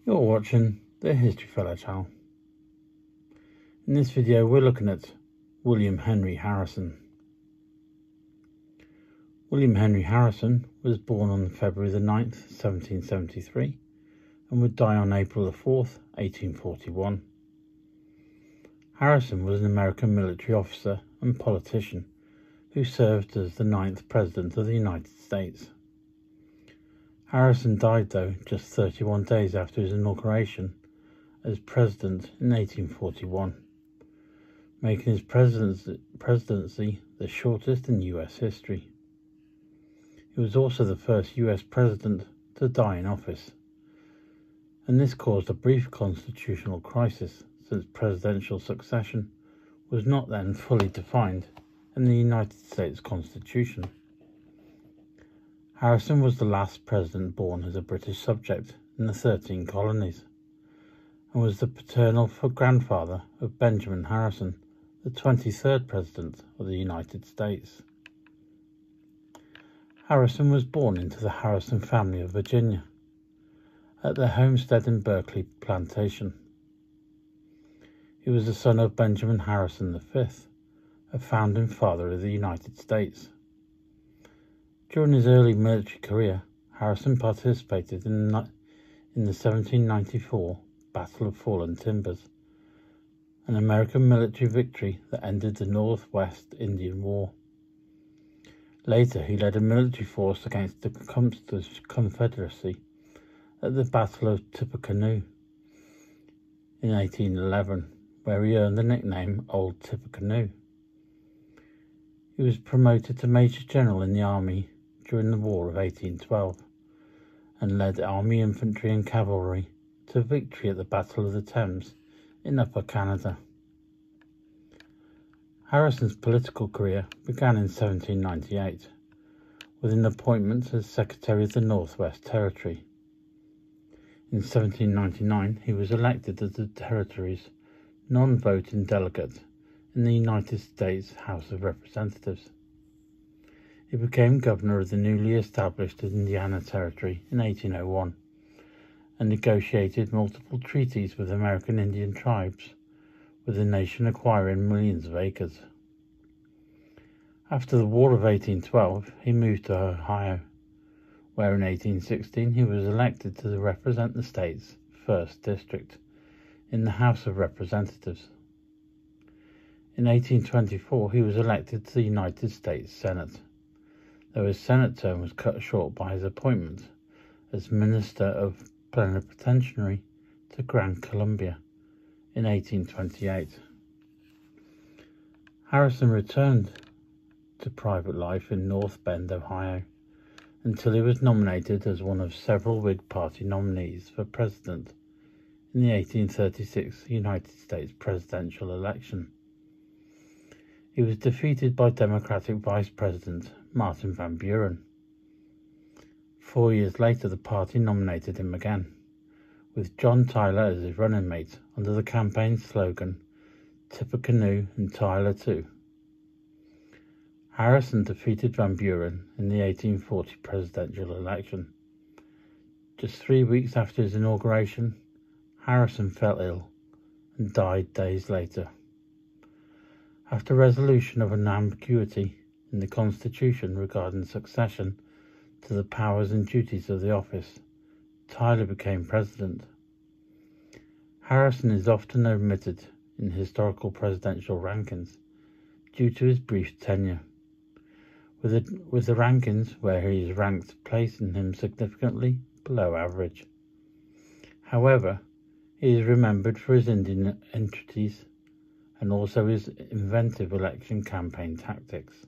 You're watching the History Fellow channel. In this video we're looking at William Henry Harrison. William Henry Harrison was born on February the 9th, 1773 and would die on April the 4th, 1841. Harrison was an American military officer and politician who served as the 9th President of the United States. Harrison died, though, just 31 days after his inauguration as President in 1841, making his presidency the shortest in US history. He was also the first US President to die in office, and this caused a brief constitutional crisis since presidential succession was not then fully defined in the United States Constitution. Harrison was the last president born as a British subject in the 13 colonies, and was the paternal grandfather of Benjamin Harrison, the 23rd President of the United States. Harrison was born into the Harrison family of Virginia, at their homestead in Berkeley Plantation. He was the son of Benjamin Harrison V, a founding father of the United States. During his early military career, Harrison participated in the 1794 Battle of Fallen Timbers, an American military victory that ended the Northwest Indian War. Later, he led a military force against the Confederacy at the Battle of Tippecanoe in 1811, where he earned the nickname Old Tippecanoe. He was promoted to Major General in the Army during the War of 1812 and led Army infantry and cavalry to victory at the Battle of the Thames in Upper Canada. Harrison's political career began in 1798 with an appointment as Secretary of the Northwest Territory. In 1799 he was elected as the territory's non-voting delegate in the United States House of Representatives. He became governor of the newly established Indiana Territory in 1801 and negotiated multiple treaties with American Indian tribes, with the nation acquiring millions of acres. After the War of 1812, he moved to Ohio, where in 1816 he was elected to represent the state's 1st District in the House of Representatives. In 1824 he was elected to the United States Senate, though his Senate term was cut short by his appointment as Minister of Plenipotentiary to Gran Colombia in 1828. Harrison returned to private life in North Bend, Ohio, until he was nominated as one of several Whig Party nominees for president in the 1836 United States presidential election. He was defeated by Democratic Vice President Martin Van Buren. 4 years later, the party nominated him again, with John Tyler as his running mate under the campaign slogan, Tippecanoe and Tyler too. Harrison defeated Van Buren in the 1840 presidential election. Just 3 weeks after his inauguration, Harrison fell ill and died days later. After resolution of an ambiguity in the Constitution regarding succession to the powers and duties of the office, Tyler became president. Harrison is often omitted in historical presidential rankings due to his brief tenure, with the rankings where he is ranked placing him significantly below average. However, he is remembered for his Indian entities and also his inventive election campaign tactics.